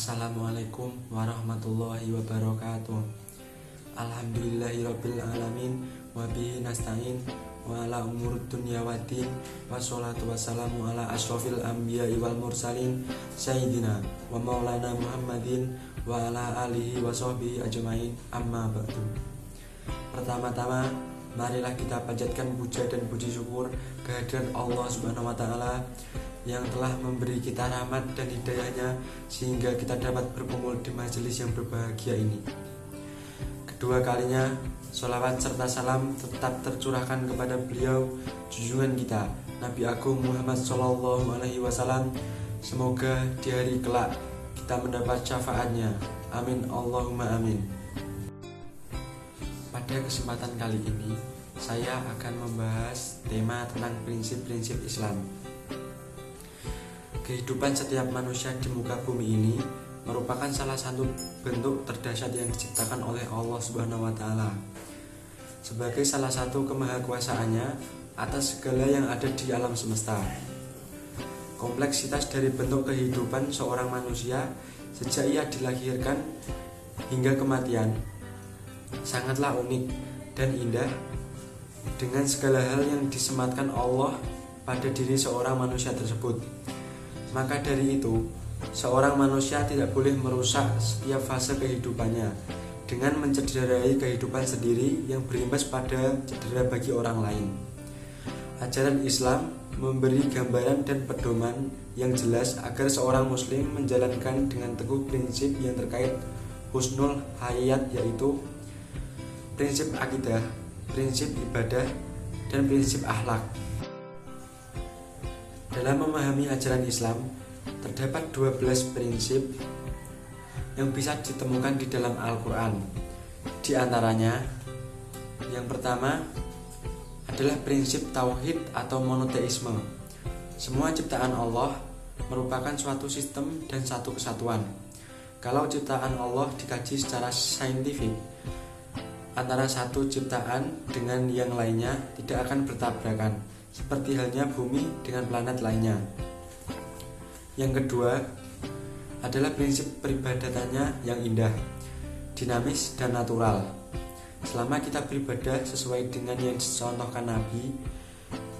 Assalamualaikum warahmatullahi wabarakatuh. Alhamdulillahirabbil alamin wa bihi nasta'in wa ala umurud dunya waddin wassalatu wassalamu ala asyrofil anbiya'i wal mursalin sayyidina wa maulana Muhammadin wa ala alihi wa sahbihi ajmain, amma ba'du. Pertama-tama, marilah kita panjatkan puja dan puji syukur kehadirat Allah Subhanahu wa taala yang telah memberi kita rahmat dan hidayahnya sehingga kita dapat berkumpul di majelis yang berbahagia ini. Kedua kalinya, sholawat serta salam tetap tercurahkan kepada beliau, junjungan kita, Nabi Agung Muhammad SAW. Semoga di hari kelak kita mendapat syafaatnya. Amin Allahumma amin. Pada kesempatan kali ini, saya akan membahas tema tentang prinsip-prinsip Islam. Kehidupan setiap manusia di muka bumi ini merupakan salah satu bentuk terdahsyat yang diciptakan oleh Allah Subhanahu wa taala. Sebagai salah satu kemahakuasaannya atas segala yang ada di alam semesta. Kompleksitas dari bentuk kehidupan seorang manusia sejak ia dilahirkan hingga kematian sangatlah unik dan indah dengan segala hal yang disematkan Allah pada diri seorang manusia tersebut. Maka dari itu, seorang manusia tidak boleh merusak setiap fase kehidupannya dengan mencederai kehidupan sendiri yang berimbas pada cedera bagi orang lain. Ajaran Islam memberi gambaran dan pedoman yang jelas agar seorang muslim menjalankan dengan teguh prinsip yang terkait husnul hayat, yaitu prinsip akidah, prinsip ibadah, dan prinsip akhlak. Dalam memahami ajaran Islam, terdapat 12 prinsip yang bisa ditemukan di dalam Al-Quran. Di antaranya, yang pertama adalah prinsip tauhid atau monoteisme. Semua ciptaan Allah merupakan suatu sistem dan satu kesatuan. Kalau ciptaan Allah dikaji secara saintifik, antara satu ciptaan dengan yang lainnya tidak akan bertabrakan, seperti halnya bumi dengan planet lainnya. Yang kedua adalah prinsip peribadatannya yang indah, dinamis dan natural. Selama kita beribadah sesuai dengan yang dicontohkan Nabi,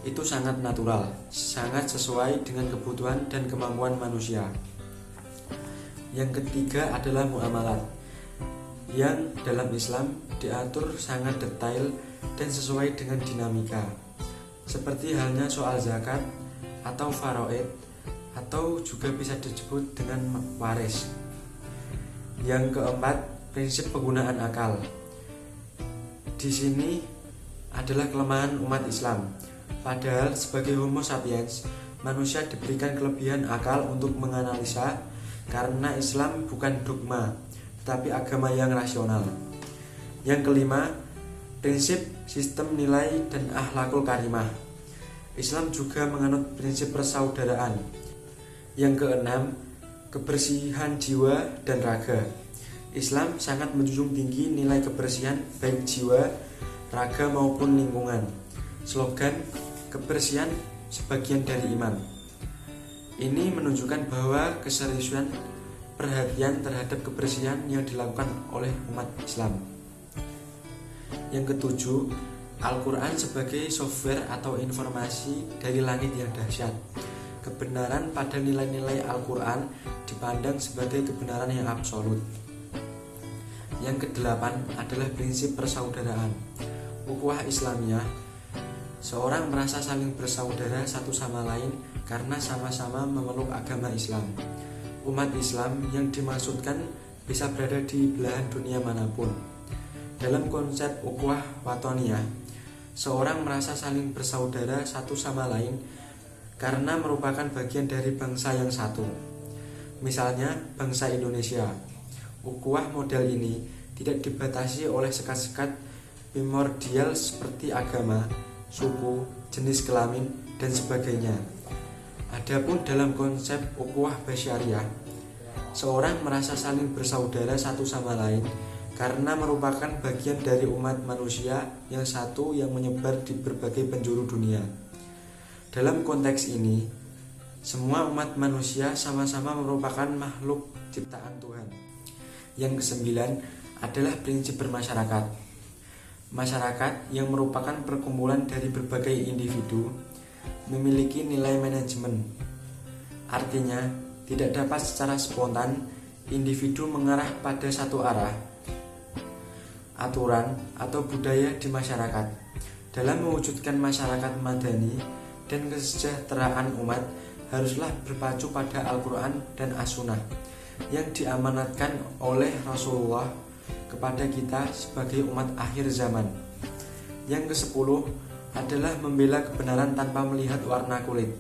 itu sangat natural, sangat sesuai dengan kebutuhan dan kemampuan manusia. Yang ketiga adalah muamalat, yang dalam Islam diatur sangat detail dan sesuai dengan dinamika, seperti halnya soal zakat atau faraid, atau juga bisa disebut dengan waris. Yang keempat, prinsip penggunaan akal. Di sini adalah kelemahan umat Islam. Padahal sebagai Homo sapiens, manusia diberikan kelebihan akal untuk menganalisa, karena Islam bukan dogma, tetapi agama yang rasional. Yang kelima, prinsip sistem nilai dan akhlakul karimah. Islam juga menganut prinsip persaudaraan. Yang keenam, kebersihan jiwa dan raga. Islam sangat menjunjung tinggi nilai kebersihan baik jiwa, raga maupun lingkungan. Slogan kebersihan sebagian dari iman. Ini menunjukkan bahwa keseriusan perhatian terhadap kebersihan yang dilakukan oleh umat Islam. Yang ketujuh, Al-Quran sebagai software atau informasi dari langit yang dahsyat. Kebenaran pada nilai-nilai Al-Quran dipandang sebagai kebenaran yang absolut. Yang kedelapan adalah prinsip persaudaraan. Ukhuwah Islamiyah, seorang merasa saling bersaudara satu sama lain karena sama-sama memeluk agama Islam. Umat Islam yang dimaksudkan bisa berada di belahan dunia manapun. Dalam konsep ukhuwah watoniyah, seorang merasa saling bersaudara satu sama lain karena merupakan bagian dari bangsa yang satu. Misalnya bangsa Indonesia. Ukhuwah model ini tidak dibatasi oleh sekat-sekat primordial seperti agama, suku, jenis kelamin, dan sebagainya. Adapun dalam konsep ukhuwah basyariah, seorang merasa saling bersaudara satu sama lain karena merupakan bagian dari umat manusia yang satu yang menyebar di berbagai penjuru dunia. Dalam konteks ini, Semua umat manusia sama-sama merupakan makhluk ciptaan Tuhan. Yang kesembilan adalah prinsip bermasyarakat. Masyarakat yang merupakan perkumpulan dari berbagai individu memiliki nilai manajemen. Artinya, tidak dapat secara spontan individu mengarah pada satu arah, aturan, atau budaya di masyarakat. Dalam mewujudkan masyarakat madani dan kesejahteraan umat haruslah berpacu pada Al-Quran dan As-Sunnah yang diamanatkan oleh Rasulullah kepada kita sebagai umat akhir zaman. Yang ke-10 adalah membela kebenaran tanpa melihat warna kulit.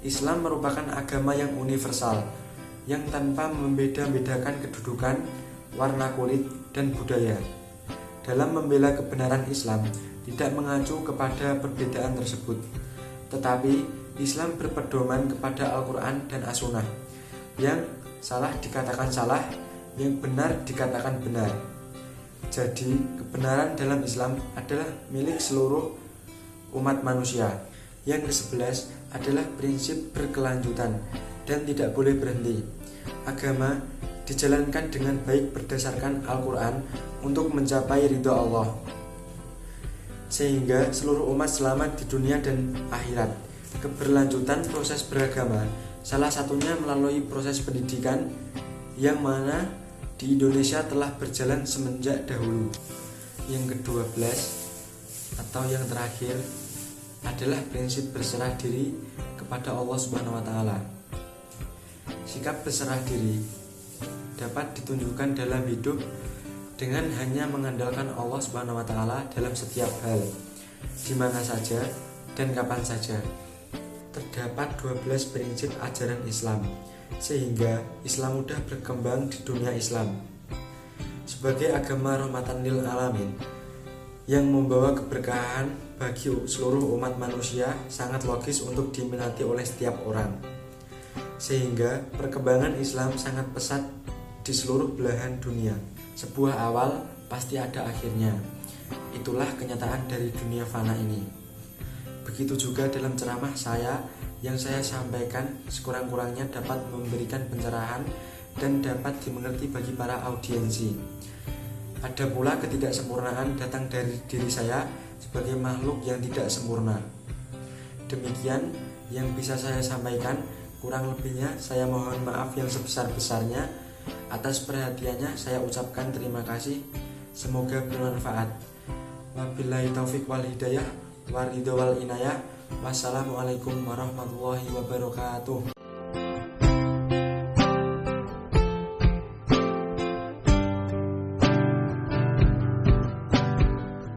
Islam merupakan agama yang universal, yang tanpa membeda-bedakan kedudukan, warna kulit, dan budaya. Dalam membela kebenaran Islam tidak mengacu kepada perbedaan tersebut, tetapi Islam berpedoman kepada Al-Quran dan As-Sunnah. Yang salah dikatakan salah, yang benar dikatakan benar. Jadi kebenaran dalam Islam adalah milik seluruh umat manusia. Yang ke-11 adalah prinsip berkelanjutan dan tidak boleh berhenti. Agama dijalankan dengan baik berdasarkan Al-Quran untuk mencapai ridha Allah, sehingga seluruh umat selamat di dunia dan akhirat. Keberlanjutan proses beragama salah satunya melalui proses pendidikan yang mana di Indonesia telah berjalan semenjak dahulu. Yang ke-12 atau yang terakhir adalah prinsip berserah diri kepada Allah Subhanahu wa taala. Sikap berserah diri dapat ditunjukkan dalam hidup dengan hanya mengandalkan Allah Subhanahu wa taala dalam setiap hal, di mana saja dan kapan saja. Terdapat 12 prinsip ajaran Islam, sehingga Islam mudah berkembang di dunia Islam. Sebagai agama rahmatan lil alamin yang membawa keberkahan bagi seluruh umat manusia, sangat logis untuk diminati oleh setiap orang, sehingga perkembangan Islam sangat pesat di seluruh belahan dunia. Sebuah awal pasti ada akhirnya. Itulah kenyataan dari dunia fana ini. Begitu juga dalam ceramah saya yang saya sampaikan, sekurang-kurangnya dapat memberikan pencerahan dan dapat dimengerti bagi para audiensi. Ada pula ketidaksempurnaan datang dari diri saya sebagai makhluk yang tidak sempurna. Demikian yang bisa saya sampaikan, kurang lebihnya saya mohon maaf yang sebesar-besarnya. Atas perhatiannya saya ucapkan terima kasih. Semoga bermanfaat. Wabillahi taufik wal hidayah, waridho wal inayah. Wassalamualaikum warahmatullahi wabarakatuh.